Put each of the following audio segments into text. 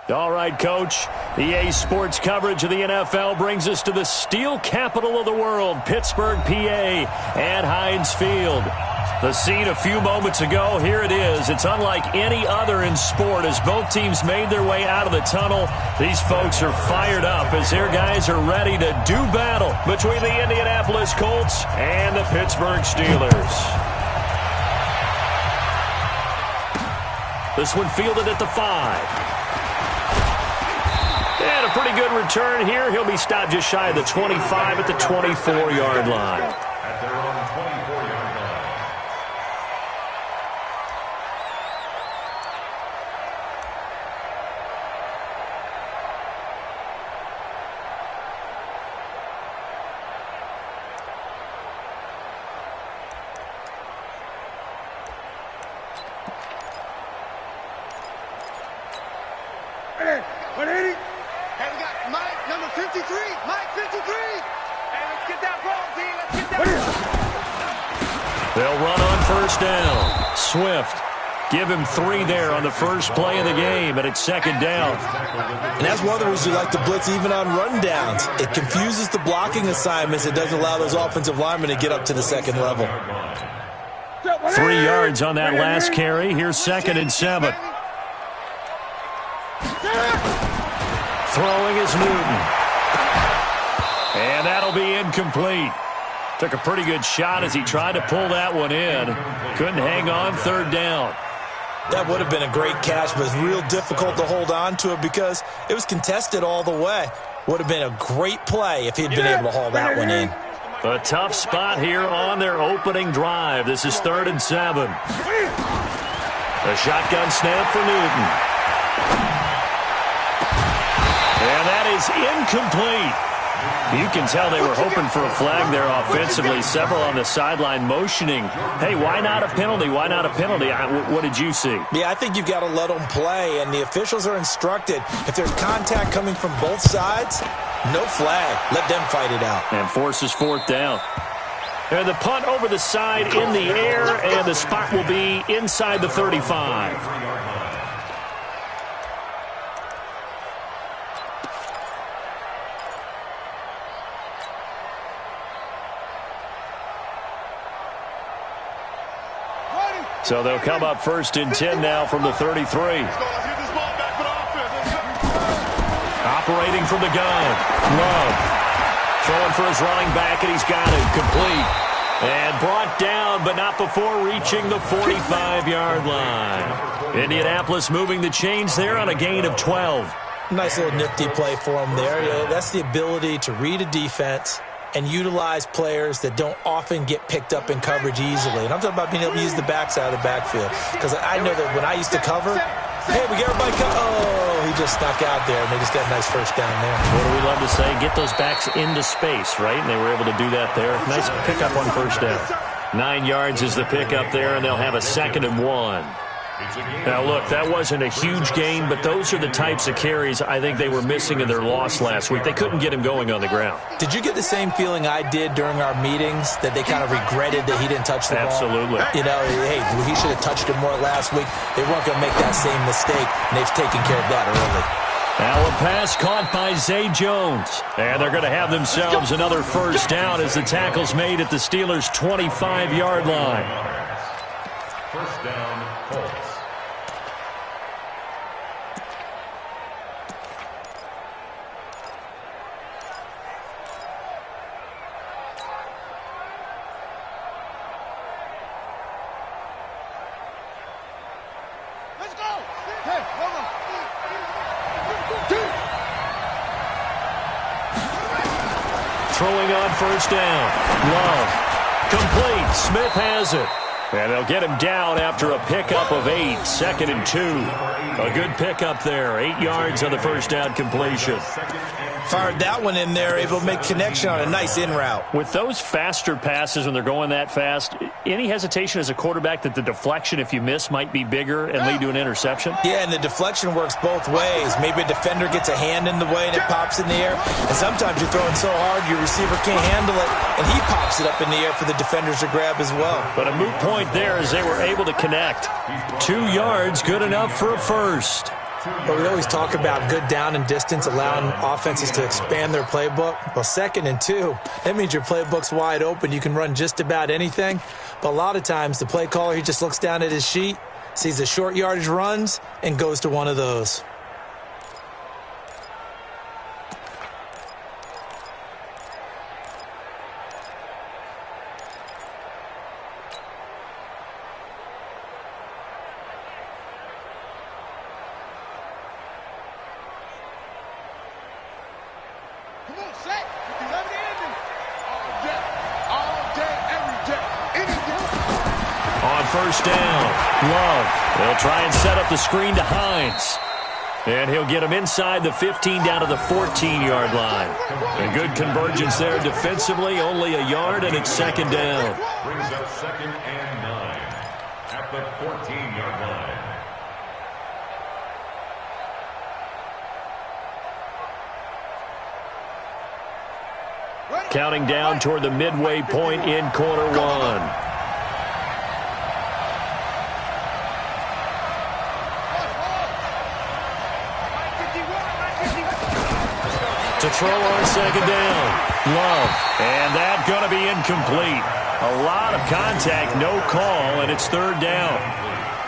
All right, Coach. EA Sports coverage of the NFL brings us to the steel capital of the world, Pittsburgh, PA, at Heinz Field. The scene a few moments ago, here it is. It's unlike any other in sport as both teams made their way out of the tunnel. These folks are fired up as their guys are ready to do battle between the Indianapolis Colts and the Pittsburgh Steelers. This one fielded at the 5. And a pretty good return here. He'll be stopped just shy of the 25 at the 24-yard line. At their own 24-yard line. Hey, 180. Hey, we got Mike, number 53. Mike, 53. Hey, let's get that ball, D. Let's get that ball. They'll run on first down. Swift. Give him 3 there on the first play of the game, and it's second down. And that's one of the reasons you like to blitz even on rundowns. It confuses the blocking assignments. It doesn't allow those offensive linemen to get up to the second level. 3 yards on that last carry. Here's 2nd and 7. Throwing is Newton. And that'll be incomplete. Took a pretty good shot as he tried to pull that one in. Couldn't hang on, 3rd down. That would have been a great catch, but it's real difficult to hold on to it because it was contested all the way. Would have been a great play if he'd been able to haul that one in. A tough spot here on their opening drive. This is 3rd and 7. A shotgun snap for Newton. And that is incomplete. You can tell they were hoping for a flag there offensively. Several on the sideline motioning. Hey, why not a penalty? Why not a penalty? What did you see? Yeah, I think you've got to let them play, and the officials are instructed. If there's contact coming from both sides, no flag. Let them fight it out. And forces 4th down. And the punt over the side in the air, and the spot will be inside the 35. So they'll come up 1st and 10 now from the 33. Operating from the gun. Love. Throwing for his running back, and he's got it. Complete. And brought down, but not before reaching the 45-yard line. Indianapolis moving the chains there on a gain of 12. Nice little nifty play for him there. Yeah, that's the ability to read a defense and utilize players that don't often get picked up in coverage easily. And I'm talking about being able to use the backside of the backfield. Because I know that when I used to cover, hey, we get everybody cover. Oh, he just snuck out there, and they just got a nice first down there. What do we love to say? Get those backs into space, right? And they were able to do that there. Nice pickup on first down. 9 yards is the pickup there, and they'll have a 2nd and 1. Now, look, that wasn't a huge gain, but those are the types of carries I think they were missing in their loss last week. They couldn't get him going on the ground. Did you get the same feeling I did during our meetings, that they kind of regretted that he didn't touch the ball? Absolutely. You know, hey, he should have touched it more last week. They weren't going to make that same mistake, and they've taken care of that early. Now a pass caught by Zay Jones. And they're going to have themselves another first down as the tackle's made at the Steelers' 25-yard line. First down, Colts. Let's go. Hey, hold on. Throwing on first down. Love. Complete. Smith has it. And they'll get him down after a pickup of 8. 2nd and 2. A good pickup there. 8 yards on the first down completion. Fired that one in there, able to make connection on a nice in route. With those faster passes when they're going that fast, any hesitation as a quarterback that the deflection, if you miss, might be bigger and lead to an interception? Yeah, and the deflection works both ways. Maybe a defender gets a hand in the way and it pops in the air. And sometimes you're throwing so hard your receiver can't handle it, and he pops it up in the air for the defenders to grab as well. But a moot point there as they were able to connect. 2 yards, good enough for a first. But we always talk about good down and distance, allowing offenses to expand their playbook. Well, 2nd and 2, that means your playbook's wide open. You can run just about anything. But a lot of times, the play caller, he just looks down at his sheet, sees the short yardage runs, and goes to one of those. First down, Love. They'll try and set up the screen to Hines. And he'll get him inside the 15 down to the 14-yard line. A good convergence there defensively, only a yard, and it's 2nd down. Brings up 2nd and 9 at the 14-yard line. Counting down toward the midway point in quarter one. To throw on 2nd down. Love. And that's going to be incomplete. A lot of contact, no call, and it's 3rd down.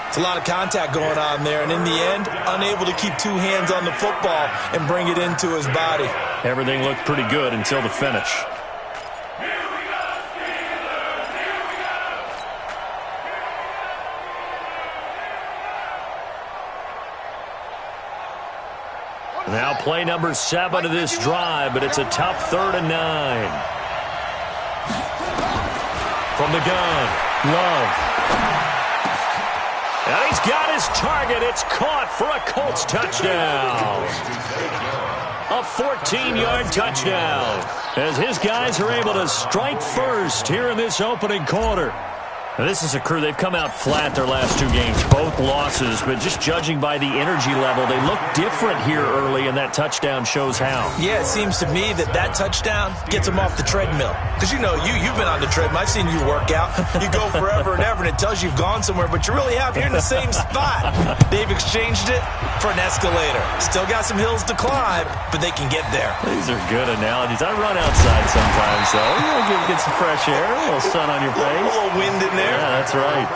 It's a lot of contact going on there, and in the end, unable to keep 2 hands on the football and bring it into his body. Everything looked pretty good until the finish. Now play number 7 of this drive, but it's a tough 3rd and 9. From the gun, Love. And he's got his target. It's caught for a Colts touchdown. A 14-yard touchdown. As his guys are able to strike first here in this opening quarter. Now, this is a crew, they've come out flat their last 2 games, both losses, but just judging by the energy level, they look different here early, and that touchdown shows how. Yeah, it seems to me that touchdown gets them off the treadmill. Because, you know, you've been on the treadmill. I've seen you work out. You go forever and ever, and it tells you you've gone somewhere, but you really have. You're in the same spot. They've exchanged it for an escalator. Still got some hills to climb, but they can get there. These are good analogies. I run outside sometimes, so you know, get some fresh air, a little sun on your face. A little wind in there. Yeah, that's right.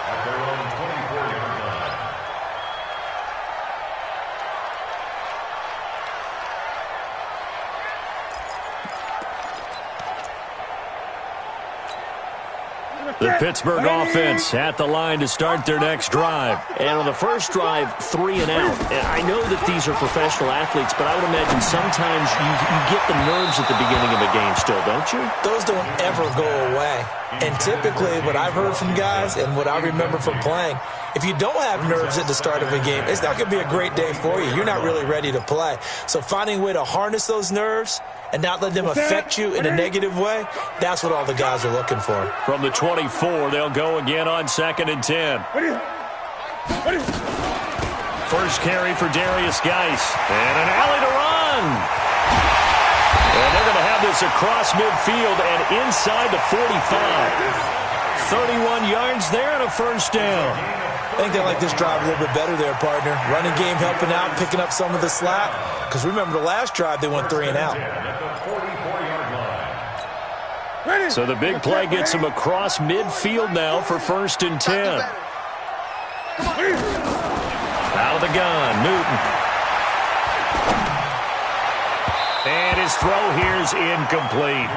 At their own 24-yard line. The Pittsburgh offense at the line to start their next drive. And on the first drive, 3 and out. And I know that these are professional athletes, but I would imagine sometimes you get the nerves at the beginning of a game still, don't you? Those don't ever go away. And typically what I've heard from guys and what I remember from playing, if you don't have nerves at the start of a game, it's not going to be a great day for you. You're not really ready to play. So finding a way to harness those nerves and not let them affect you in a negative way, that's what all the guys are looking for. From the 24, they'll go again on 2nd and 10. First carry for Darius Geis. And an alley to run. And they're going to have this across midfield and inside the 45. 31 yards there and a first down. I think they like this drive a little bit better there, partner. Running game helping out, picking up some of the slack. Because remember the last drive, they went 3 and out. So the big play gets them across midfield now for 1st and 10. Out of the gun, Newton. And his throw here is incomplete.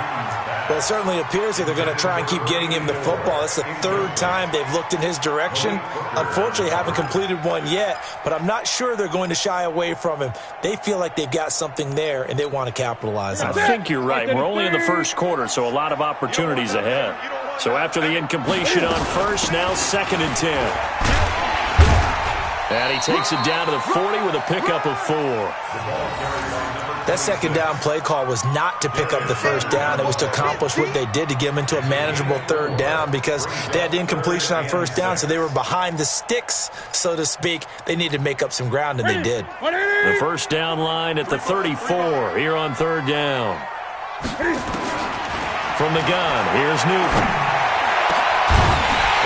Well, it certainly appears that they're going to try and keep getting him the football. It's the 3rd time they've looked in his direction. Unfortunately, haven't completed one yet, but I'm not sure they're going to shy away from him. They feel like they've got something there, and they want to capitalize on it. I think you're right. We're only in the first quarter, so a lot of opportunities ahead. So after the incompletion on first, now 2nd and 10. And he takes it down to the 40 with a pickup of 4. That 2nd down play call was not to pick up the 1st down. It was to accomplish what they did to get them into a manageable 3rd down because they had the incompletion on 1st down, so they were behind the sticks, so to speak. They needed to make up some ground, and they did. The 1st down line at the 34 here on 3rd down. From the gun, here's Newton.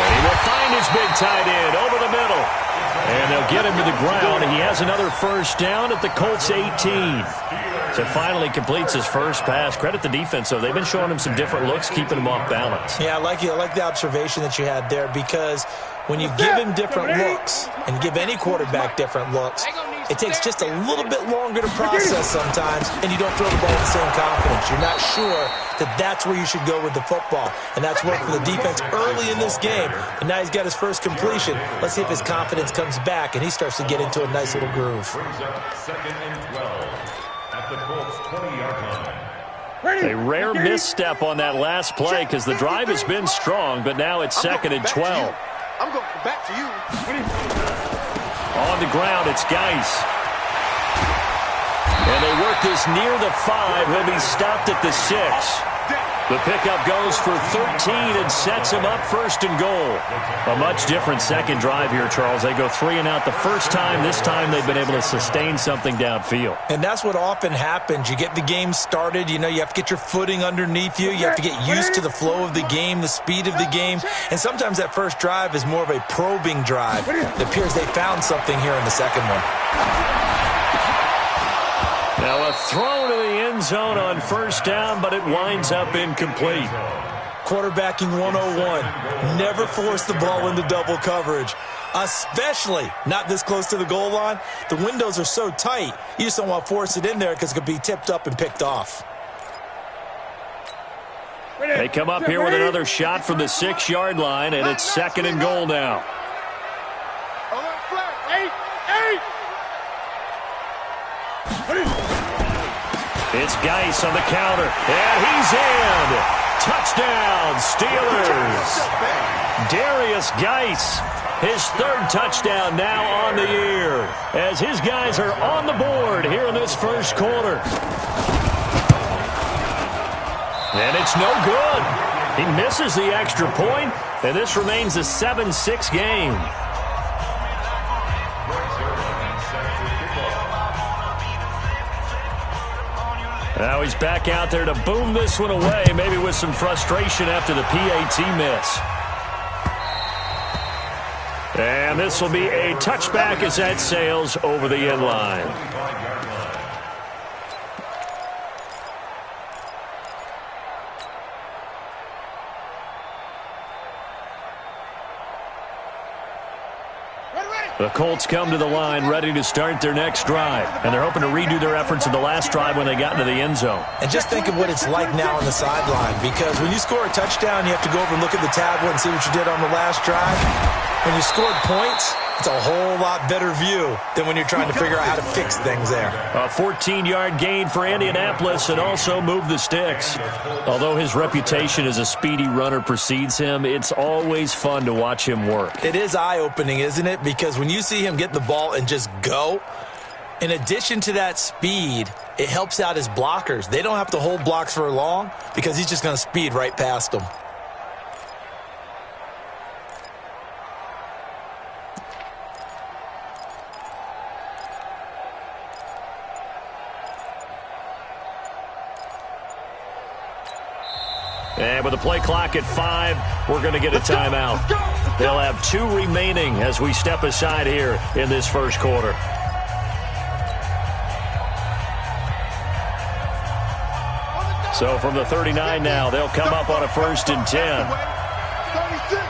And he will find his big tight end over the middle. And they'll get him to the ground. He has another first down at the Colts 18. So finally completes his first pass. Credit the defense, though. They've been showing him some different looks, keeping him off balance. Yeah, I like the observation that you had there, because when you give him different looks and give any quarterback different looks, it takes just a little bit longer to process sometimes, and you don't throw the ball with the same confidence. You're not sure that that's where you should go with the football, and that's worked for the defense early in this game, and now he's got his first completion. Let's see if his confidence comes back, and he starts to get into a nice little groove. Brings up 2nd and 12 at the Colts 20-yard line. A rare misstep on that last play because the drive has been strong, but now it's 2nd and 12. I'm going back to you. On the ground, it's Geis. And they work this near the 5. He'll be stopped at the 6. The pickup goes for 13 and sets him up 1st and goal. A much different second drive here, Charles. They go 3 and out the first time. This time they've been able to sustain something downfield. And that's what often happens. You get the game started. You know, you have to get your footing underneath you. You have to get used to the flow of the game, the speed of the game. And sometimes that first drive is more of a probing drive. It appears they found something here in the second one. Now a throw to the end zone on 1st down, but it winds up incomplete. Quarterbacking 101. Never force the ball into double coverage, especially not this close to the goal line. The windows are so tight, you just don't want to force it in there because it could be tipped up and picked off. They come up here with another shot from the 6-yard line, and it's 2nd and goal now. It's Geis on the counter, and he's in. Touchdown, Steelers. Darius Geis, his 3rd touchdown now on the year, as his guys are on the board here in this first quarter. And it's no good. He misses the extra point, and this remains a 7-6 game. Now he's back out there to boom this one away, maybe with some frustration after the PAT miss. And this will be a touchback as that sails over the end line. The Colts come to the line ready to start their next drive, and they're hoping to redo their efforts in the last drive when they got into the end zone. And just think of what it's like now on the sideline, because when you score a touchdown, you have to go over and look at the tablet and see what you did on the last drive. When you scored points, it's a whole lot better view than when you're trying to figure out how to fix things there. A 14-yard gain for Indianapolis, and also move the sticks. Although his reputation as a speedy runner precedes him, it's always fun to watch him work. It is eye-opening, isn't it? Because when you see him get the ball and just go, in addition to that speed, it helps out his blockers. They don't have to hold blocks for long because he's just going to speed right past them. And with the play clock at 5, we're going to get a timeout. They'll have 2 remaining as we step aside here in this first quarter. So from the 39 now, they'll come up on a 1st and 10. 36.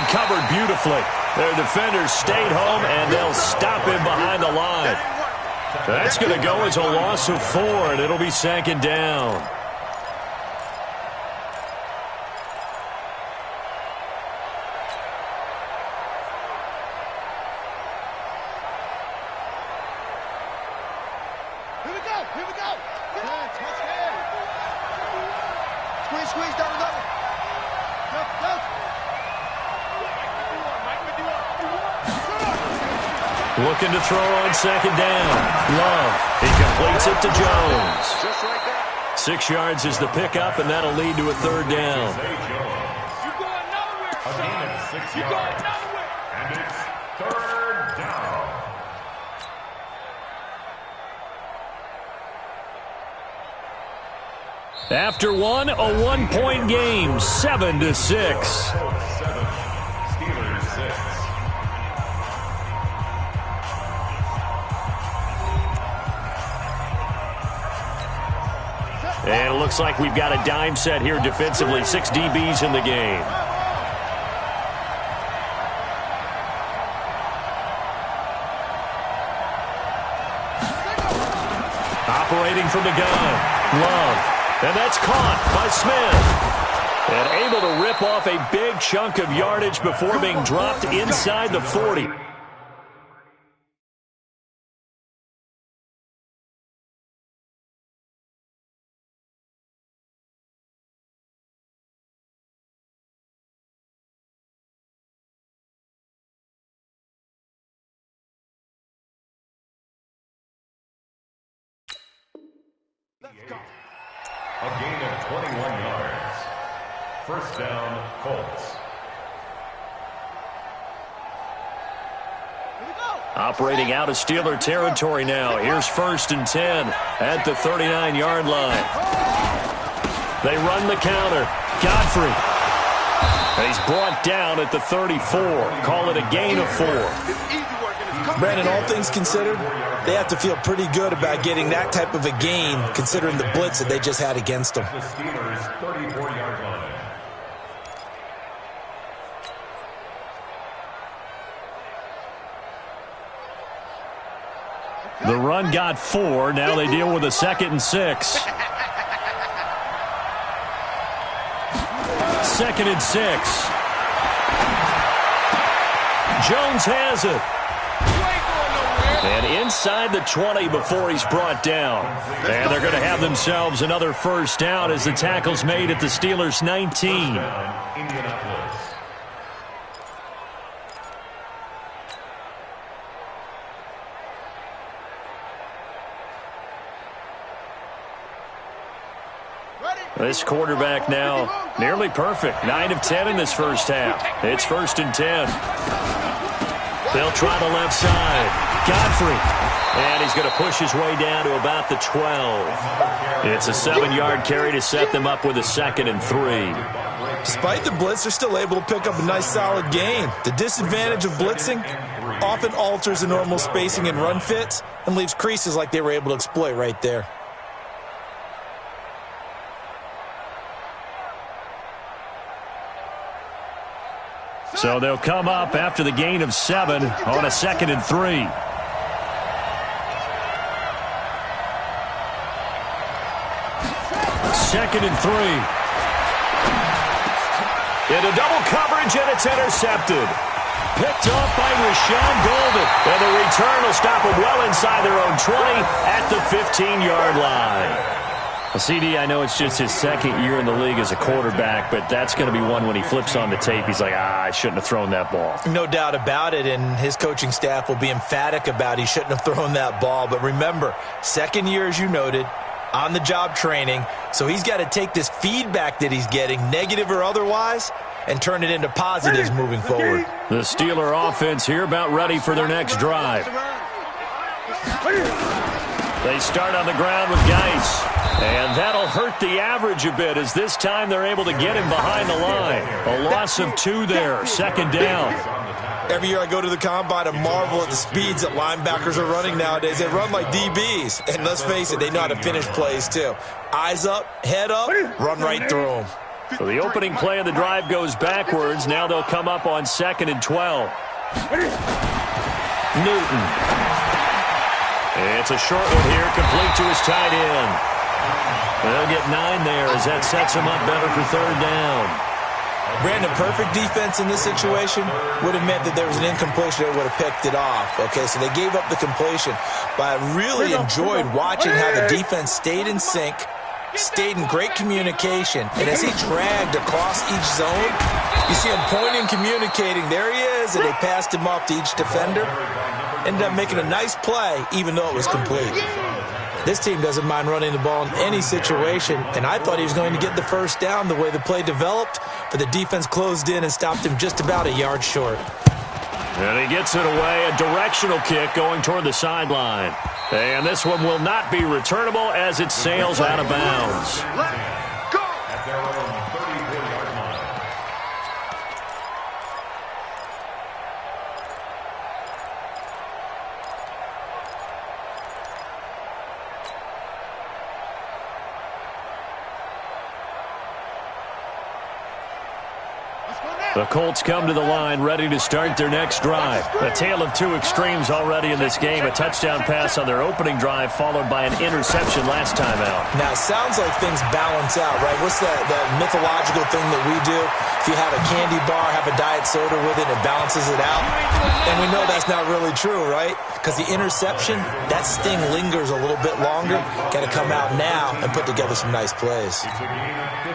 Covered beautifully. Their defenders stayed home, and they'll stop him behind the line. That's going to go as a loss of 4, and it'll be 2nd down. Here we go. Squeeze down another. Go. Looking to throw on 2nd down. Love. He completes it to Jones. Just like that. 6 yards is the pickup, and that'll lead to a 3rd down. You going nowhere, A gain of 6 yards. And it's 3rd down. After one, a 1-point game, 7-6. Steelers 6. And it looks like we've got a dime set here defensively. 6 DBs in the game. Operating from the gun, Love. And that's caught by Smith. And able to rip off a big chunk of yardage before being dropped inside the 40. A gain of 21 yards. First down, Colts. Operating out of Steeler territory now. Here's 1st and 10 at the 39-yard line. They run the counter. Godfrey. He's brought down at the 34. Call it a gain of 4. Brandon, all things considered, they have to feel pretty good about getting that type of a gain, considering the blitz that they just had against them. The Steelers' 34-yard line. The run got 4. Now they deal with a 2nd and 6. 2nd and 6. Jones has it. And inside the 20 before he's brought down. And they're going to have themselves another first down as the tackle's made at the Steelers' 19. Indianapolis. This quarterback now nearly perfect. 9 of 10 in this first half. It's 1st and 10. They'll try the left side. Godfrey. And he's going to push his way down to about the 12. It's a 7-yard carry to set them up with a 2nd and 3. Despite the blitz, they're still able to pick up a nice solid gain. The disadvantage of blitzing often alters the normal spacing and run fits and leaves creases like they were able to exploit right there. So they'll come up after the gain of 7 on a 2nd and 3. Second and 3. Into double coverage, and it's intercepted. Picked off by Rashawn Golden. And the return will stop them well inside their own 20 at the 15-yard line. Well, CD, I know it's just his 2nd year in the league as a quarterback, but that's going to be one when he flips on the tape. He's like, I shouldn't have thrown that ball. No doubt about it, and his coaching staff will be emphatic about he shouldn't have thrown that ball. But remember, 2nd year, as you noted, on-the-job training, so he's got to take this feedback that he's getting, negative or otherwise, and turn it into positives moving forward. The Steeler offense here about ready for their next drive. They start on the ground with Geis. And that'll hurt the average a bit as this time they're able to get him behind the line. A loss of 2 there, 2nd down. Every year I go to the combine and marvel at the speeds that linebackers are running nowadays. They run like DBs. And let's face it, they know how to finish plays too. Eyes up, head up, run right through them. So the opening play of the drive goes backwards. Now they'll come up on 2nd and 12. Newton. It's a short one here, complete to his tight end. They'll get 9 there as that sets them up better for 3rd down. Brandon, perfect defense in this situation would have meant that there was an incompletion that would have picked it off. Okay, so they gave up the completion. But I really enjoyed watching how the defense stayed in sync, stayed in great communication. And as he dragged across each zone, you see him pointing, communicating. There he is, and they passed him off to each defender. Ended up making a nice play, even though it was complete. This team doesn't mind running the ball in any situation, and I thought he was going to get the first down the way the play developed, but the defense closed in and stopped him just about a yard short. And he gets it away, a directional kick going toward the sideline. And this one will not be returnable as it sails out of bounds. their own 34-yard line. The Colts come to the line, ready to start their next drive. A tale of two extremes already in this game. A touchdown pass on their opening drive, followed by an interception last time out. Now, it sounds like things balance out, right? What's that mythological thing that we do? If you have a candy bar, have a diet soda with it, it balances it out. And we know that's not really true, right? Because the interception, that sting lingers a little bit longer. Got to come out now and put together some nice plays.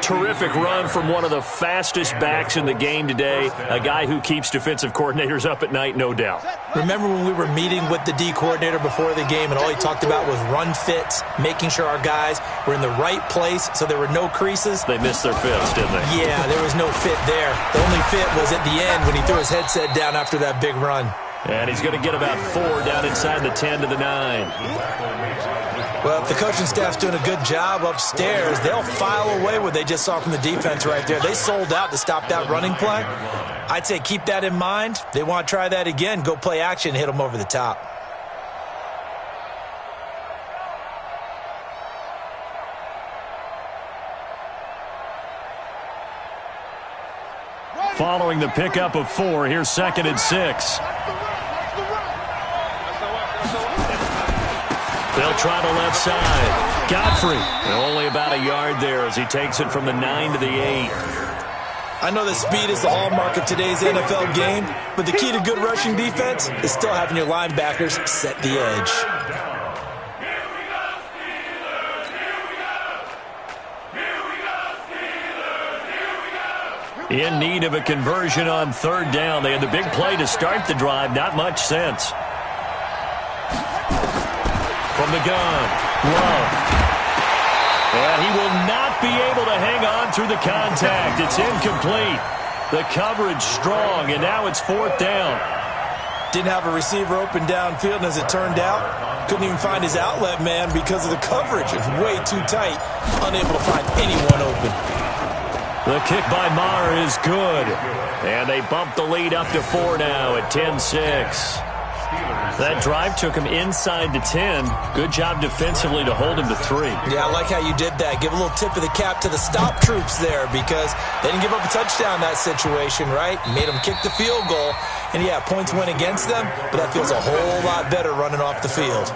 Terrific run from one of the fastest backs in the game today. A guy who keeps defensive coordinators up at night, no doubt. Remember when we were meeting with the D coordinator before the game and all he talked about was run fits, making sure our guys were in the right place so there were no creases? They missed their fits, didn't they? Yeah, there was no fit there. The only fit was at the end when he threw his headset down after that big run. And he's going to get about 4 down inside the 10 to the 9. Well, if the coaching staff's doing a good job upstairs, they'll file away what they just saw from the defense right there. They sold out to stop that running play. I'd say keep that in mind. They want to try that again. Go play action, hit them over the top. Following the pickup of 4, here's 2nd and 6. They'll try the left side. Godfrey, only about a yard there as he takes it from the 9 to the 8. I know that speed is the hallmark of today's NFL game, but the key to good rushing defense is still having your linebackers set the edge. In need of a conversion on 3rd down. They had the big play to start the drive. Not much sense. From the gun, Love. And he will not be able to hang on through the contact. It's incomplete. The coverage strong, and now it's 4th down. Didn't have a receiver open downfield, and as it turned out, couldn't even find his outlet man because of the coverage. It's way too tight, unable to find anyone open. The kick by Maher is good. And they bump the lead up to 4 now at 10-6. That drive took him inside the 10. Good job defensively to hold him to 3. Yeah, I like how you did that. Give a little tip of the cap to the stop troops there because they didn't give up a touchdown in that situation, right? Made them kick the field goal. And, yeah, points went against them, but that feels a whole lot better running off the field.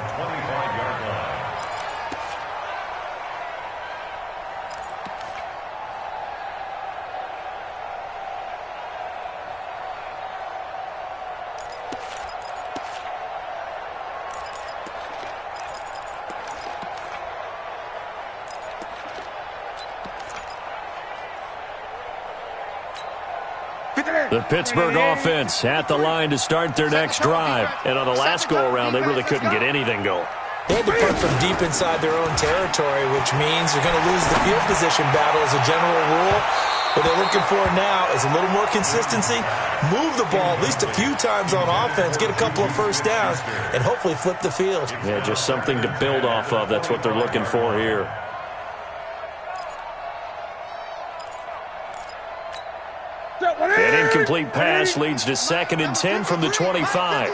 The Pittsburgh offense at the line to start their next drive. And on the last go-around, they really couldn't get anything going. They had to punt from deep inside their own territory, which means they're going to lose the field position battle as a general rule. What they're looking for now is a little more consistency, move the ball at least a few times on offense, get a couple of first downs, and hopefully flip the field. Yeah, just something to build off of. That's what they're looking for here. An incomplete pass leads to 2nd and 10 from the 25.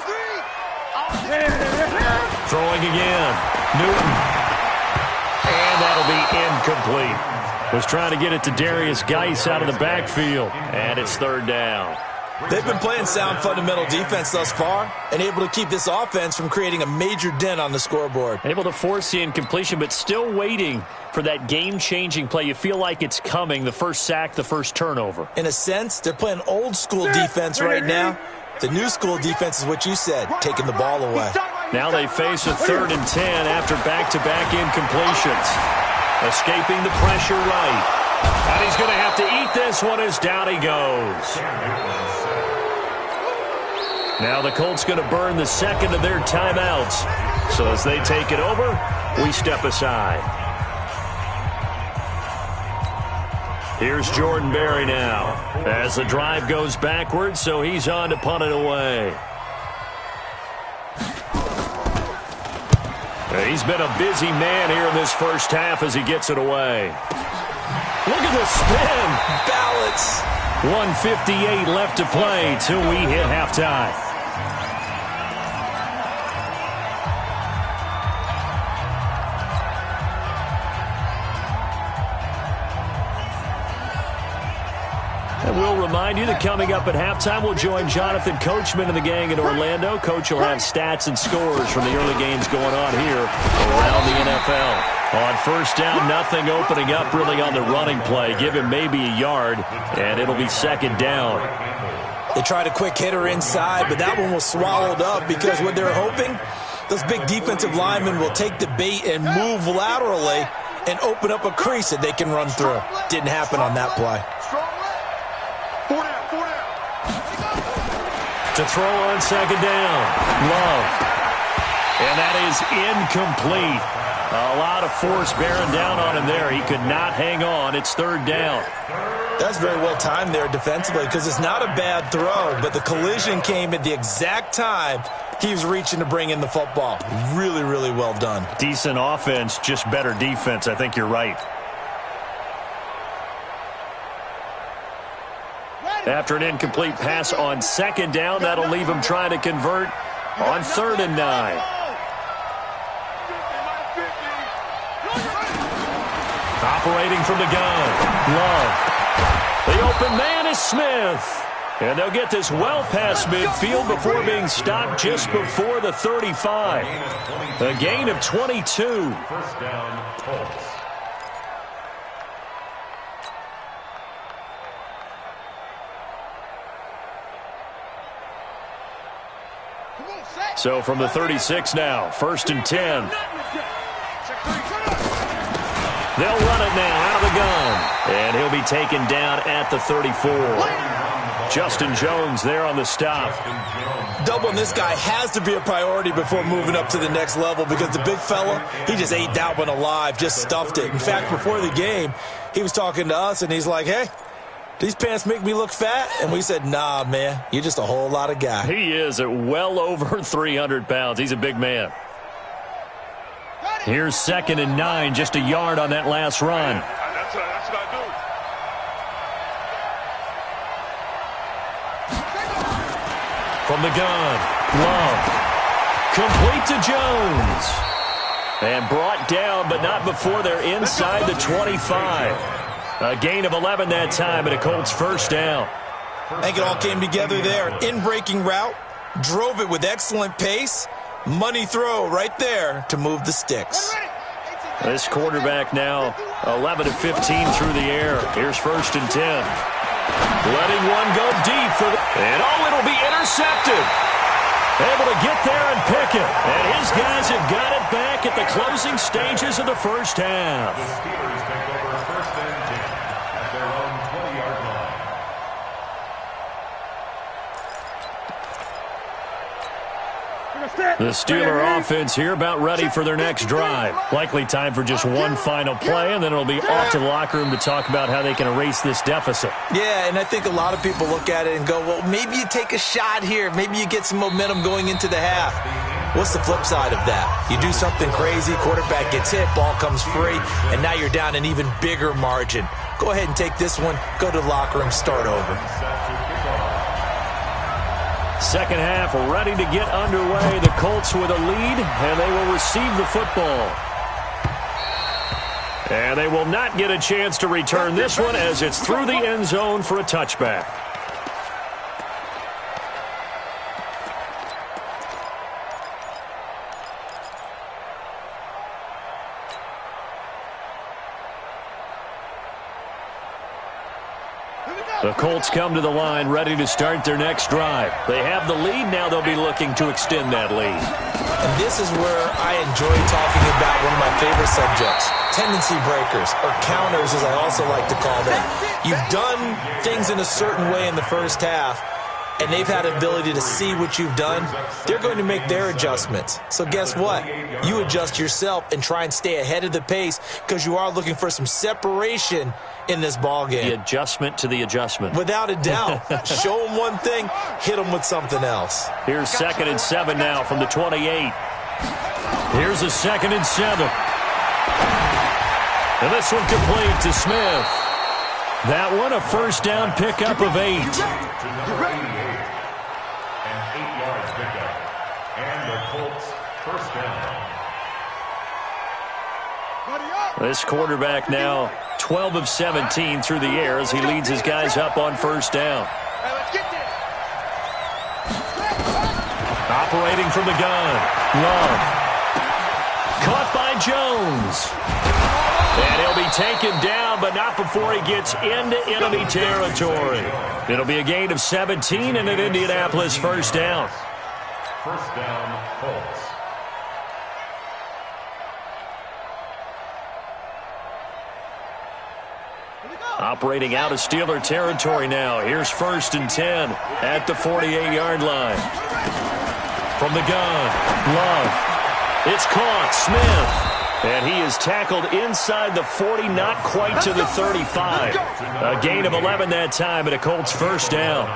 Throwing again. Newton. And that'll be incomplete. Was trying to get it to Darius Geis out of the backfield. And it's 3rd down. They've been playing sound fundamental defense thus far and able to keep this offense from creating a major dent on the scoreboard. Able to force the incompletion, but still waiting for that game-changing play. You feel like it's coming, the first sack, the first turnover. In a sense, they're playing old-school defense right now. The new-school defense is what you said, taking the ball away. Now they face a 3rd and 10 after back-to-back incompletions. Escaping the pressure right. And he's going to have to eat this one as down he goes. Now the Colts going to burn the 2nd of their timeouts. So as they take it over, we step aside. Here's Jordan Berry now as the drive goes backwards, so he's on to punt it away. He's been a busy man here in this first half as he gets it away. Look at the spin. Balance. 1:58 left to play till we hit halftime. And we'll remind you that coming up at halftime, we'll join Jonathan Coachman and the gang in Orlando. Coach will have stats and scores from the early games going on here around the NFL. On first down, nothing opening up really on the running play. Give him maybe a yard, and it'll be second down. They tried a quick hitter inside, but that one was swallowed up because what they're hoping, those big defensive linemen will take the bait and move laterally and open up a crease that they can run through. Didn't happen on that play. To throw on second down, Love. And that is incomplete. A lot of force bearing down on him there. He could not hang on. It's third down. That's very well timed there defensively because it's not a bad throw, but the collision came at the exact time he was reaching to bring in the football. Really, really well done. Decent offense, just better defense. I think you're right. After an incomplete pass on second down, that'll leave him trying to convert on 3rd and 9. Operating from the gun, Love. The open man is Smith. And they'll get this well past midfield before being stopped just before the 35. A gain of 22. First down, Colts. So from the 36 now, 1st and 10. They'll run it now out of the gun. And he'll be taken down at the 34. Justin Jones there on the stop. Doubling this guy has to be a priority before moving up to the next level because the big fella, he just ate that one alive, just stuffed it. In fact, before the game, he was talking to us, and he's like, hey, these pants make me look fat? And we said, nah, man, you're just a whole lot of guy. He is at well over 300 pounds. He's a big man. Here's 2nd and 9, just a yard on that last run. That's what I do. From the gun, Love. Complete to Jones. And brought down, but not before they're inside the 25. A gain of 11 that time, and a Colts first down. I think it all came together there. In-breaking route, drove it with excellent pace. Money throw right there to move the sticks. This quarterback now 11 of 15 through the air. Here's 1st and 10. Letting one go deep for the... And it'll be intercepted. Able to get there and pick it. And his guys have got it back at the closing stages of the first half. The Steelers take over 1st and 10 at their own 20-yard line. The Steeler offense here about ready for their next drive. Likely time for just one final play, and then it'll be off to the locker room to talk about how they can erase this deficit. Yeah, and I think a lot of people look at it and go, well, maybe you take a shot here. Maybe you get some momentum going into the half. What's the flip side of that? You do something crazy, quarterback gets hit, ball comes free, and now you're down an even bigger margin. Go ahead and take this one, go to the locker room, start over. Second half ready to get underway. The Colts with a lead, and they will receive the football. And they will not get a chance to return this one as it's through the end zone for a touchback. The Colts come to the line ready to start their next drive. They have the lead. Now they'll be looking to extend that lead. And this is where I enjoy talking about one of my favorite subjects, tendency breakers, or counters as I also like to call them. You've done things in a certain way in the first half, and they've had the ability to see what you've done. They're going to make their adjustments. So guess what? You adjust yourself and try and stay ahead of the pace because you are looking for some separation in this ball game. The adjustment to the adjustment. Without a doubt. Show them one thing, hit them with something else. Here's 2nd and 7 now from the 28. Here's a 2nd and 7. And this one complete to Smith. That one a first down pickup of 8. To number 88. An 8-yard pickup. And the Colts first down. This quarterback now 12 of 17 through the air as he leads his guys up on first down. Operating from the gun. Love. Caught by Jones. And he'll be taken down, but not before he gets into enemy territory. It'll be a gain of 17 and an Indianapolis first down. First down, Colts. Operating out of Steeler territory now. Here's first and 10 at the 48-yard line. From the gun, Love. It's caught, Smith. And he is tackled inside the 40, not quite to the 35. A gain of 11 that time and a Colts first down.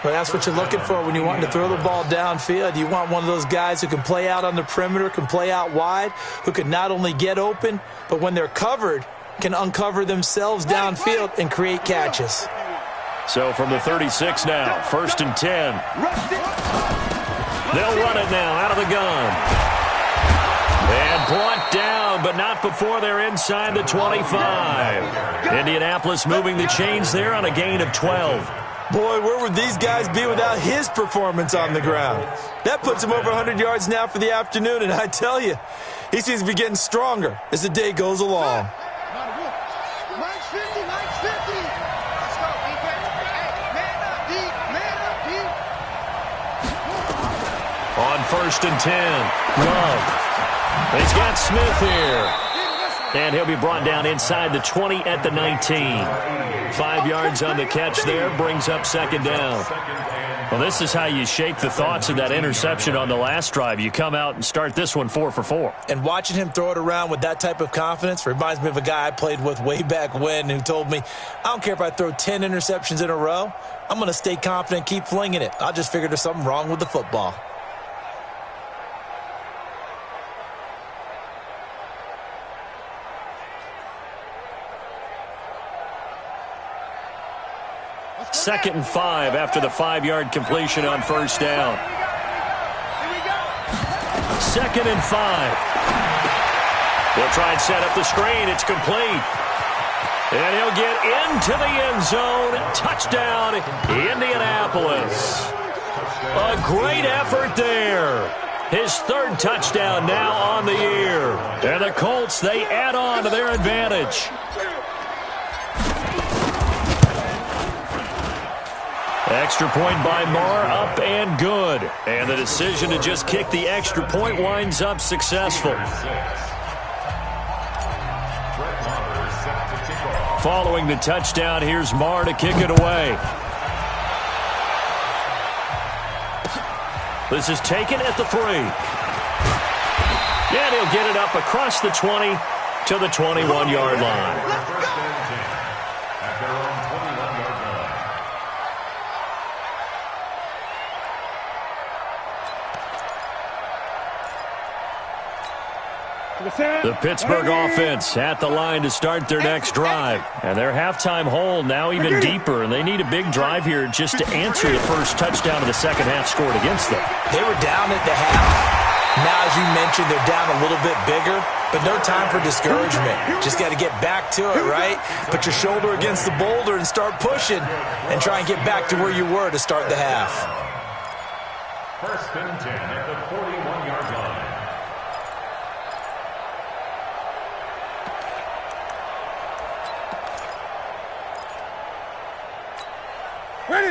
Well, that's what you're looking for when you want to throw the ball downfield. You want one of those guys who can play out on the perimeter, can play out wide, who can not only get open, but when they're covered, can uncover themselves downfield and create catches. So from the 36 now, first and 10. They'll run it now out of the gun. And brought down, but not before they're inside the 25. Indianapolis moving the chains there on a gain of 12. Boy, where would these guys be without his performance on the ground? That puts him over 100 yards now for the afternoon, and I tell you, he seems to be getting stronger as the day goes along. Mike's 50, Mike's 50. Let's go, defense. Hey, man up, D. Man up, D. On first and 10, Love. He's got Smith here. And he'll be brought down inside the 20 at the 19. 5 yards on the catch there, brings up second down. Well, this is how you shake the thoughts of that interception on the last drive. You come out and start this one 4 for 4. And watching him throw it around with that type of confidence reminds me of a guy I played with way back when who told me, I don't care if I throw 10 interceptions in a row. I'm going to stay confident and keep flinging it. I just figured there's something wrong with the football. Second and 5 after the 5-yard completion on first down. Second and 5. They'll try and set up the screen. It's complete. And he'll get into the end zone. Touchdown, Indianapolis. A great effort there. His third touchdown now on the year. And the Colts, they add on to their advantage. Extra point by Marr, up and good. And the decision to just kick the extra point winds up successful. Following the touchdown, here's Marr to kick it away. This is taken at the 3. And he'll get it up across the 20 to the 21-yard line. The Pittsburgh offense at the line to start their next drive. And their halftime hole now even deeper, and they need a big drive here just to answer the first touchdown of the second half scored against them. They were down at the half. Now, as you mentioned, they're down a little bit bigger, but no time for discouragement. Just got to get back to it, right? Put your shoulder against the boulder and start pushing and try and get back to where you were to start the half. First and 10 at the 41-yard line.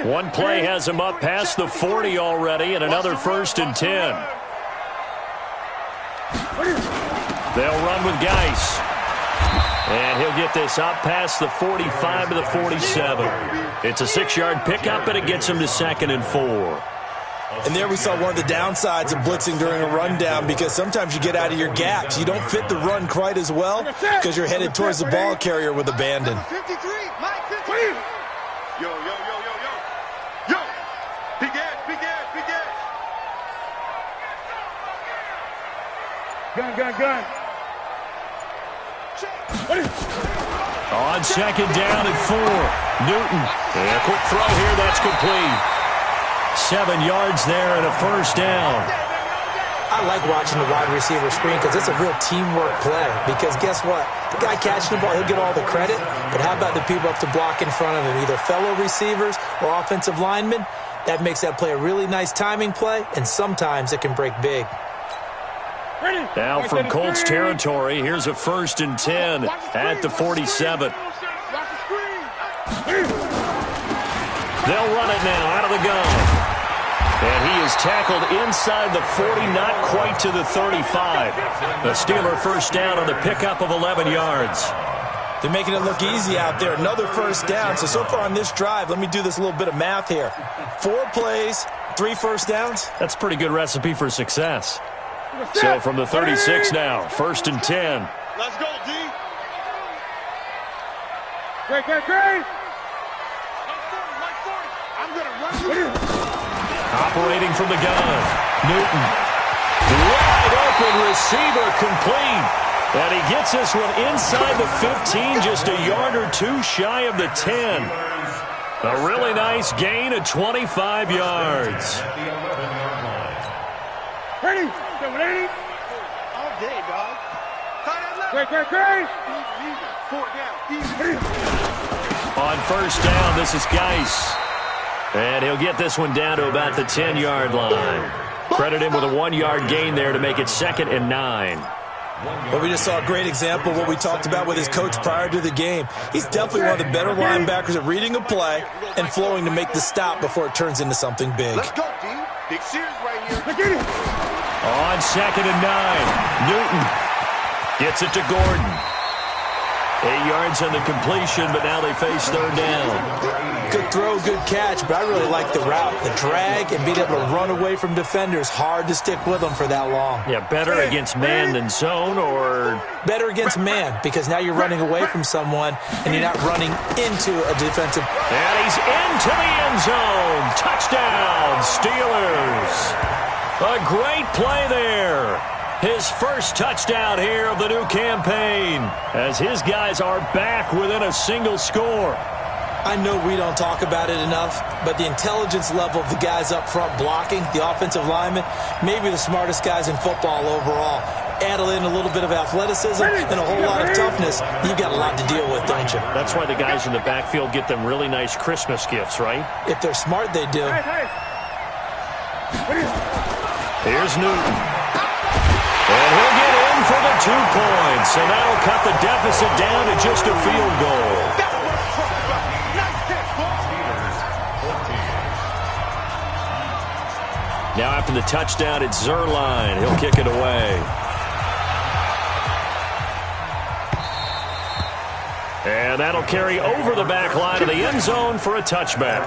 One play has him up past the 40 already, and another first and 10. They'll run with Geis. And he'll get this up past the 45 to the 47. It's a 6-yard pickup, and it gets him to second and 4. And there we saw one of the downsides of blitzing during a rundown, because sometimes you get out of your gaps. You don't fit the run quite as well because you're headed towards the ball carrier with abandon. 53, Mike 53. Yo. Big edge. Gun. On second down and 4. Newton. And a quick throw here. That's complete. 7 yards there and a first down. I like watching the wide receiver screen because it's a real teamwork play. Because guess what? The guy catching the ball, he'll get all the credit. But how about the people up to block in front of him, either fellow receivers or offensive linemen? That makes that play a really nice timing play, and sometimes it can break big. Now from Colts territory, here's a 1st and 10 at the 47. They'll run it now out of the gun. And he is tackled inside the 40, not quite to the 35. The Steeler first down on the pickup of 11 yards. They're making it look easy out there. Another first down. So far on this drive, let me do this little bit of math here. 4 plays, 3 first downs. That's a pretty good recipe for success. So from the 36 now, 1st and 10. Let's go, D. Great. I'm going to run you. Operating from the gun. Newton. Wide open receiver complete. And he gets this one inside the 15, just a yard or 2 shy of the 10. A really nice gain of 25 yards. Ready? All day, dog. Great. 4 down. On first down, this is Geis. And he'll get this one down to about the 10-yard line. Credit him with a 1-yard gain there to make it 2nd and 9. But we just saw a great example of what we talked about with his coach prior to the game. He's definitely one of the better linebackers at reading a play and flowing to make the stop before it turns into something big. Let's go, D. Big series right here. On 2nd and 9, Newton gets it to Gordon. 8 yards on the completion, but now they face 3rd down. Good throw, good catch, but I really like the route. The drag and being able to run away from defenders, hard to stick with them for that long. Yeah, better against man than zone, or? Better against man, because now you're running away from someone and you're not running into a defensive. And he's into the end zone. Touchdown, Steelers. A great play there. His first touchdown here of the new campaign, as his guys are back within a single score. I know we don't talk about it enough, but the intelligence level of the guys up front blocking, the offensive linemen, maybe the smartest guys in football overall. Add in a little bit of athleticism and a whole lot of toughness, you've got a lot to deal with, don't you? That's why the guys in the backfield get them really nice Christmas gifts, right? If they're smart, they do. Here's Newton. And he'll get in for the 2 points, and that'll cut the deficit down to just a field goal. Now after the touchdown, it's Zerline. He'll kick it away. And that'll carry over the back line of the end zone for a touchback.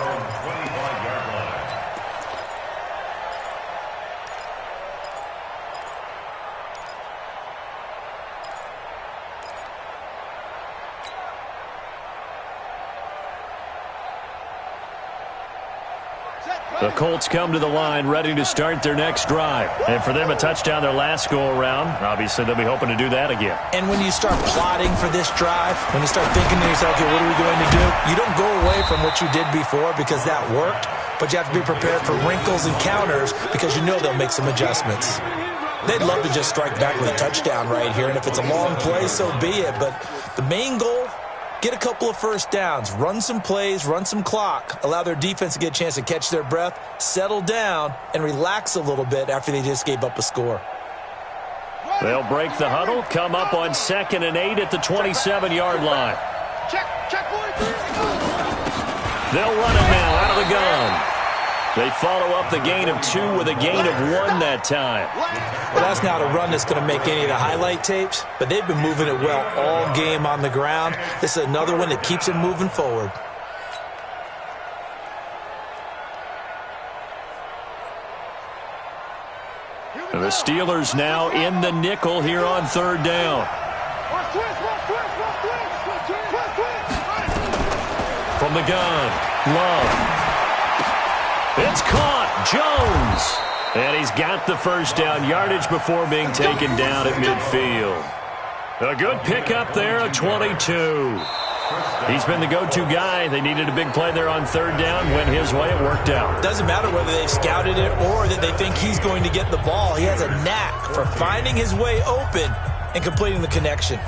The Colts come to the line ready to start their next drive. And for them, a touchdown their last go-around. Obviously, they'll be hoping to do that again. And when you start plotting for this drive, when you start thinking to yourself, okay, what are we going to do? You don't go away from what you did before because that worked, but you have to be prepared for wrinkles and counters because you know they'll make some adjustments. They'd love to just strike back with a touchdown right here, and if it's a long play, so be it. But the main goal, get a couple of first downs, run some plays, run some clock, allow their defense to get a chance to catch their breath, settle down, and relax a little bit after they just gave up a score. They'll break the huddle, come up on 2nd and 8 at the 27-yard line. They'll run it now out of the gun. They follow up the gain of 2 with a gain of 1 that time. Well, that's not a run that's going to make any of the highlight tapes, but they've been moving it well all game on the ground. This is another one that keeps them moving forward. And the Steelers now in the nickel here on 3rd down. From the gun, Love. It's caught, Jones. And he's got the first down, yardage before being taken down at midfield. A good pickup there, a 22. He's been the go-to guy. They needed a big play there on third down. Went his way. It worked out. Doesn't matter whether they've scouted it or that they think he's going to get the ball. He has a knack for finding his way open and completing the connection.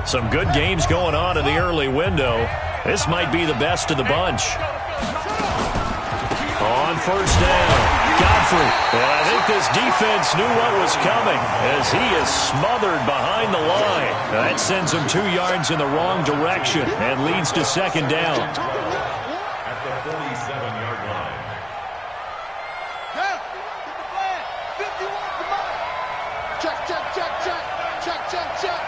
Some good games going on in the early window. This might be the best of the bunch. On first down, Godfrey. And I think this defense knew what was coming as he is smothered behind the line. That sends him 2 yards in the wrong direction and leads to second down. At the 47-yard line. Check, check, check, check. Check, check, check.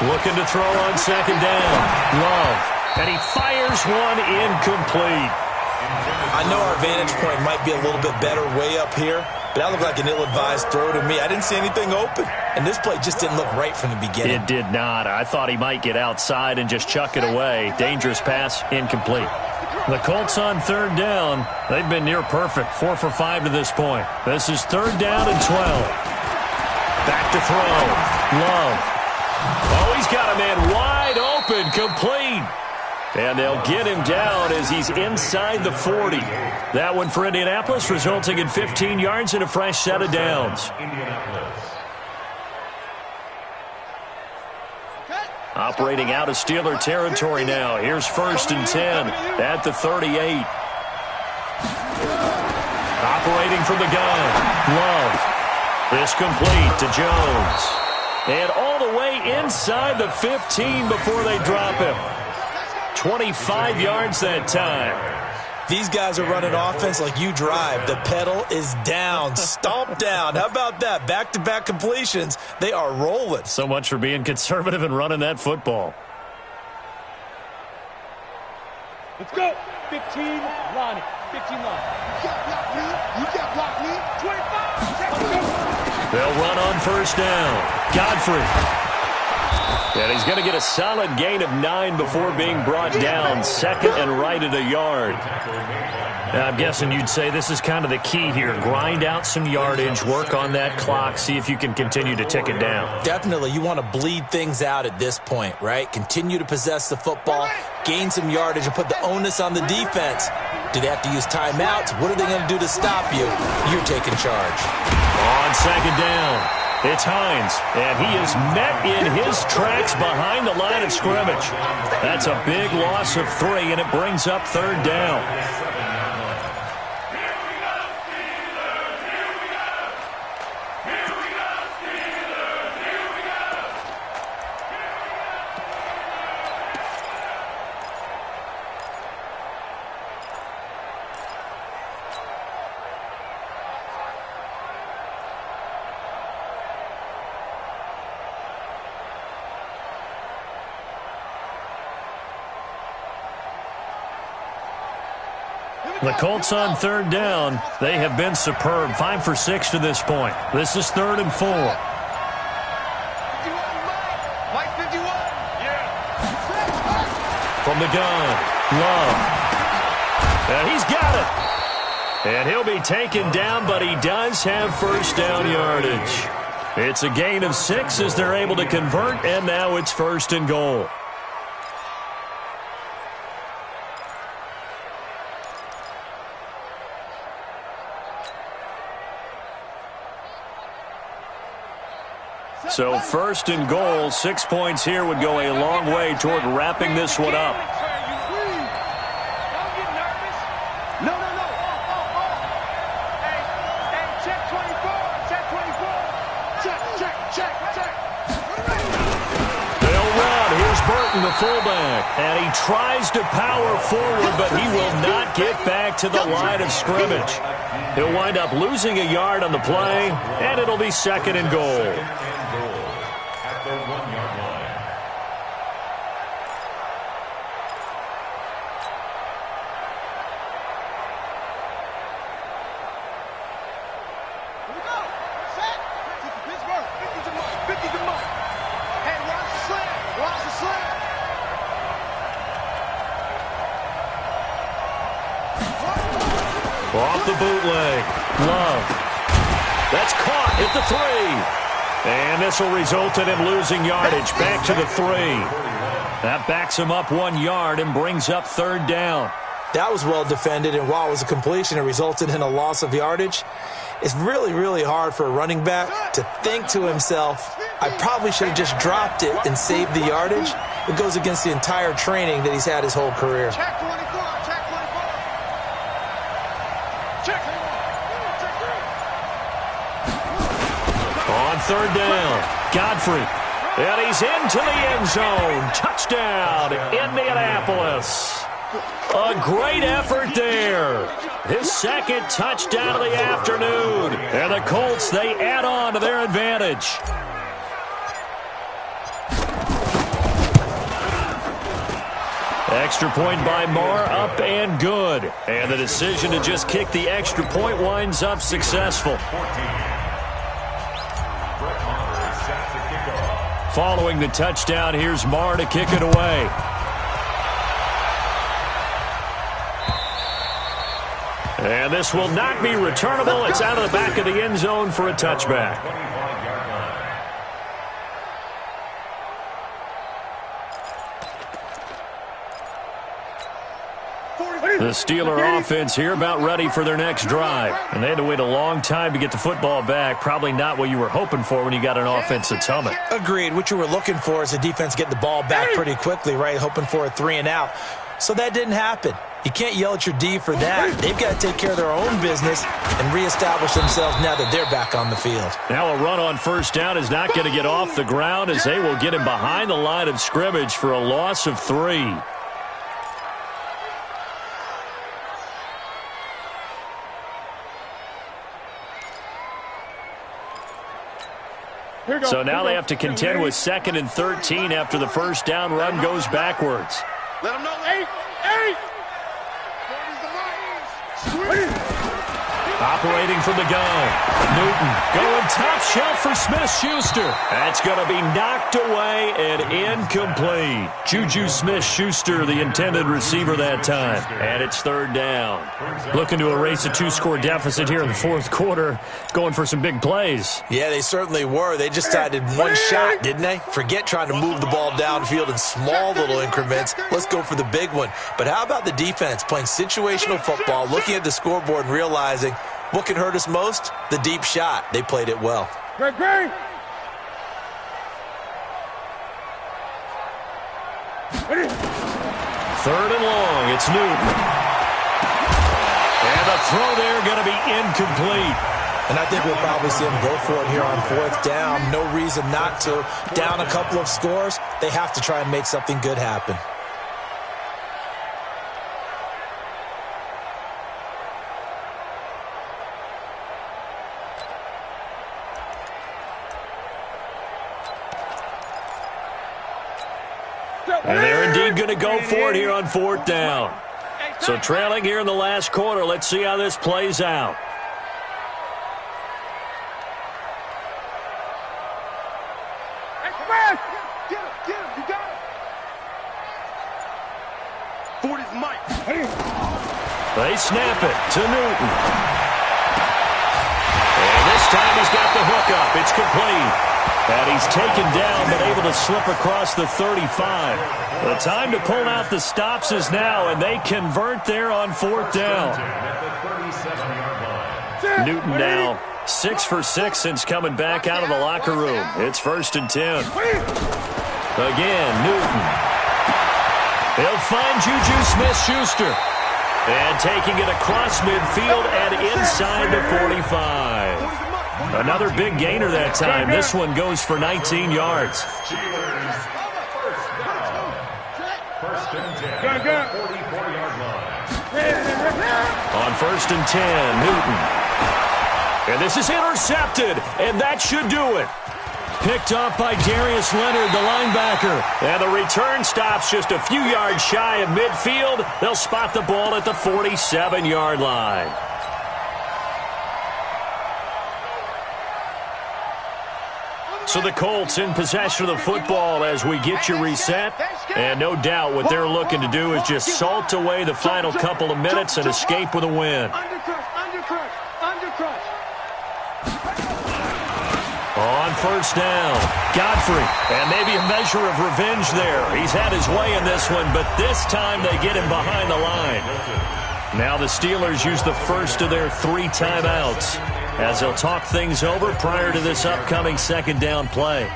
Looking to throw on second down. Love. And he fires one incomplete. I know our vantage point might be a little bit better way up here, but that looked like an ill-advised throw to me. I didn't see anything open, and this play just didn't look right from the beginning. It did not. I thought he might get outside and just chuck it away. Dangerous pass, incomplete. The Colts on third down. They've been near perfect, 4 for 5 to this point. This is third down and 12. Back to throw. Love. Oh, he's got a man wide open, complete. And they'll get him down as he's inside the 40. That one for Indianapolis, resulting in 15 yards and a fresh set of downs. Operating out of Steeler territory now. Here's first and 10 at the 38. Operating from the gun. Love. This complete to Jones. And all the way inside the 15 before they drop him. 25 yards that time. These guys are running offense like you drive. The pedal is down, stomped down. How about that? Back-to-back completions. They are rolling. So much for being conservative and running that football. Let's go. 15, Lonnie. 15, Lonnie. You can't block me. You can't block me. 25. They'll run on first down. Godfrey. And he's going to get a solid gain of 9 before being brought down. Second and right at a yard. Now, I'm guessing you'd say this is kind of the key here. Grind out some yardage, work on that clock, see if you can continue to tick it down. Definitely. You want to bleed things out at this point, right? Continue to possess the football, gain some yardage, and put the onus on the defense. Do they have to use timeouts? What are they going to do to stop you? You're taking charge. On second down, it's Hines, and he is met in his tracks behind the line of scrimmage. That's a big loss of 3, and it brings up third down. The Colts on third down. They have been superb. 5 for 6 to this point. This is 3rd and 4. From the gun, Love. And he's got it. And he'll be taken down, but he does have first down yardage. It's a gain of 6 as they're able to convert, and now it's 1st and goal. So 1st and goal, 6 points here would go a long way toward wrapping this one up. No. Hey, check 24. Check 24. Check. They'll run. Here's Burton, the fullback. And he tries to power forward, but he will not get back to the line of scrimmage. He'll wind up losing a yard on the play, and it'll be 2nd and goal. Off the bootleg. Love. That's caught at the 3. And this will result in him losing yardage. Back to the 3. That backs him up 1 yard and brings up 3rd down. That was well defended, and while it was a completion, it resulted in a loss of yardage. It's really, really hard for a running back to think to himself, I probably should have just dropped it and saved the yardage. It goes against the entire training that he's had his whole career. Check 24, check 24. Check. On 3rd down, Godfrey. And he's into the end zone. Touchdown, Indianapolis. A great effort there. His 2nd touchdown of the afternoon. And the Colts, they add on to their advantage. Extra point by Marr, up and good. And the decision to just kick the extra point winds up successful. Following the touchdown, here's Marr to kick it away. And this will not be returnable. It's out of the back of the end zone for a touchback. The Steeler offense here about ready for their next drive. And they had to wait a long time to get the football back. Probably not what you were hoping for when you got an offense that's humming. Agreed. What you were looking for is the defense getting the ball back pretty quickly, right? Hoping for a 3 and out. So that didn't happen. You can't yell at your D for that. They've got to take care of their own business and reestablish themselves now that they're back on the field. Now a run on 1st down is not going to get off the ground as they will get him behind the line of scrimmage for a loss of 3. So now they have to contend with 2nd and 13 after the 1st down run goes backwards. Let them know. 8. Operating from the gun. Newton going top shelf for Smith-Schuster. That's going to be knocked away and incomplete. Juju Smith-Schuster, the intended receiver that time. And it's 3rd down. Looking to erase a 2-score deficit here in the 4th quarter. Going for some big plays. Yeah, they certainly were. They just decided one shot, didn't they? Forget trying to move the ball downfield in small little increments. Let's go for the big one. But how about the defense playing situational football, looking at the scoreboard and realizing what can hurt us most? The deep shot. They played it well. Great. 3rd and long. It's Newton. And the throw there going to be incomplete. And I think we'll probably see him go for it here on 4th down. No reason not to. Down a couple of scores, they have to try and make something good happen. And they're indeed going to go for it here on 4th down. So trailing here in the last quarter. Let's see how this plays out. Get him, you got him. 40's Mike. They snap it to Newton. And this time he's got the hook up. It's complete. And he's taken down, but able to slip across the 35. The time to pull out the stops is now, and they convert there on 4th down. Newton now 6 for 6 since coming back out of the locker room. It's 1st and 10. Again, Newton. He'll find Juju Smith-Schuster. And taking it across midfield and inside the 45. Another big gainer that time. This one goes for 19 yards. On 1st and 10, Newton. And this is intercepted, and that should do it. Picked up by Darius Leonard, the linebacker. And the return stops just a few yards shy of midfield. They'll spot the ball at the 47-yard line. So the Colts in possession of the football as we get you reset. And no doubt what they're looking to do is just salt away the final couple of minutes and escape with a win. first down. Godfrey, and maybe a measure of revenge there. He's had his way in this one, but this time they get him behind the line. Now the Steelers use the first of their 3 timeouts as they'll talk things over prior to this upcoming second down play.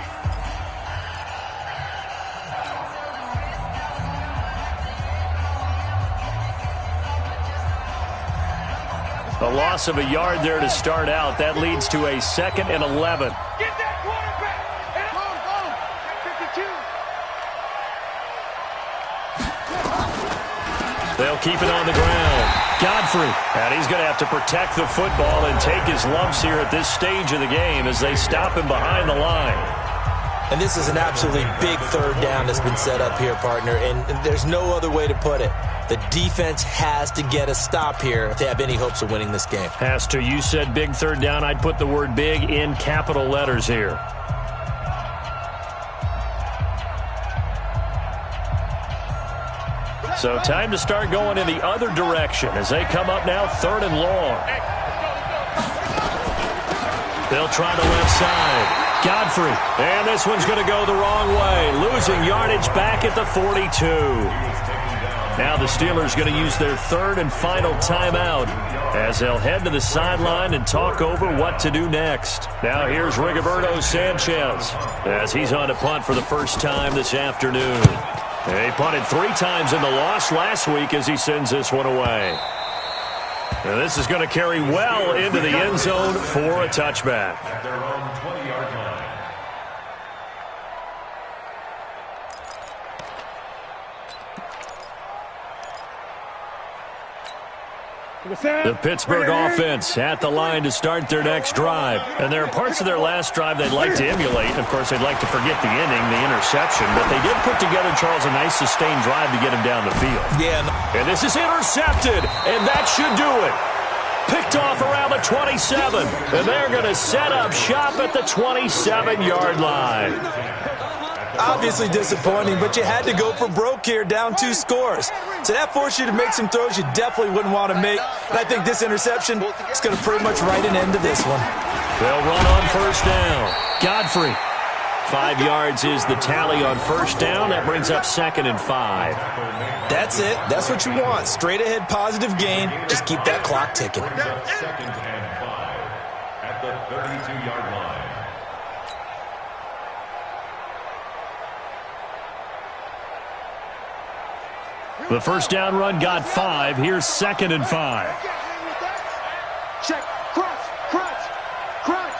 A loss of a yard there to start out. That leads to a 2nd and 11. Get that quarterback! Home! 52. They'll keep it on the ground. Godfrey, and he's going to have to protect the football and take his lumps here at this stage of the game as they stop him behind the line. And this is an absolutely big third down that's been set up here, partner, and there's no other way to put it. The defense has to get a stop here if they have any hopes of winning this game. Pastor, you said big third down. I'd put the word big in capital letters here. So time to start going in the other direction as they come up now 3rd and long. They'll try the left side. Godfrey, and this one's going to go the wrong way, losing yardage back at the 42. Now the Steelers going to use their 3rd and final timeout as they'll head to the sideline and talk over what to do next. Now here's Rigoberto Sanchez as he's on to punt for the first time this afternoon. He punted 3 times in the loss last week as he sends this one away. And this is going to carry well into the end zone for a touchback. At their own 20-yard line. The Pittsburgh offense at the line to start their next drive. And there are parts of their last drive they'd like to emulate. Of course, they'd like to forget the inning, the interception. But they did put together, Charles, a nice sustained drive to get him down the field. Yeah. And this is intercepted, and that should do it. Picked off around the 27. And they're going to set up shop at the 27-yard line. Obviously disappointing, but you had to go for broke here, down 2 scores. So that forced you to make some throws you definitely wouldn't want to make. And I think this interception is going to pretty much write an end to this one. They'll run on first down. Godfrey. 5 yards is the tally on first down. That brings up 2nd and 5. That's it. That's what you want. Straight ahead positive gain. Just keep that clock ticking. 2nd and 5 at the 32-yard line. The first down run got 5. Here's 2nd and 5. Check. Crunch.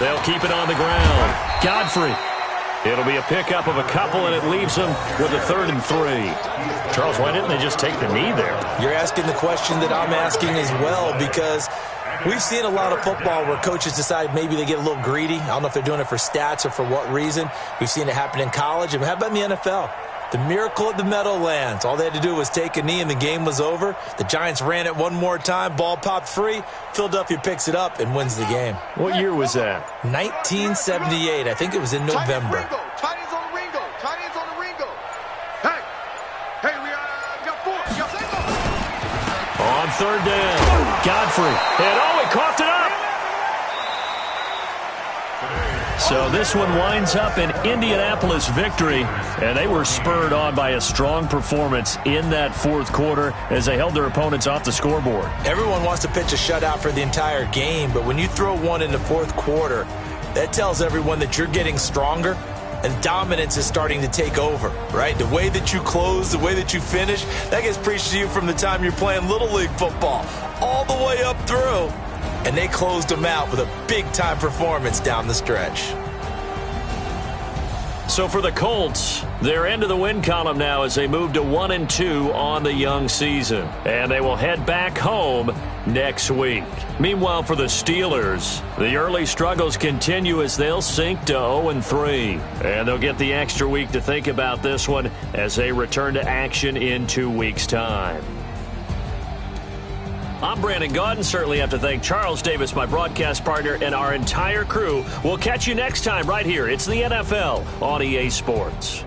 They'll keep it on the ground. Godfrey. It'll be a pickup of a couple, and it leaves them with a 3rd and 3. Charles, why didn't they just take the knee there? You're asking the question that I'm asking as well, because we've seen a lot of football where coaches decide maybe they get a little greedy. I don't know if they're doing it for stats or for what reason. We've seen it happen in college. And how about in the NFL? The miracle at the Meadowlands. All they had to do was take a knee and the game was over. The Giants ran it one more time. Ball popped free. Philadelphia picks it up and wins the game. What year was that? 1978. I think it was in November. Tight ends on the Ringo. Hey, we got 4. On 3rd down. Godfrey. And he coughed it up. So this one winds up an Indianapolis victory, and they were spurred on by a strong performance in that 4th quarter as they held their opponents off the scoreboard. Everyone wants to pitch a shutout for the entire game, but when you throw one in the 4th quarter, that tells everyone that you're getting stronger and dominance is starting to take over, right? The way that you close, the way that you finish, that gets preached to you from the time you're playing Little League football all the way up through. And they closed them out with a big-time performance down the stretch. So for the Colts, they're into the win column now as they move to 1-2 on the young season. And they will head back home next week. Meanwhile, for the Steelers, the early struggles continue as they'll sink to 0-3. And they'll get the extra week to think about this one as they return to action in 2 weeks' time. I'm Brandon Gaudin. Certainly have to thank Charles Davis, my broadcast partner, and our entire crew. We'll catch you next time right here. It's the NFL on EA Sports.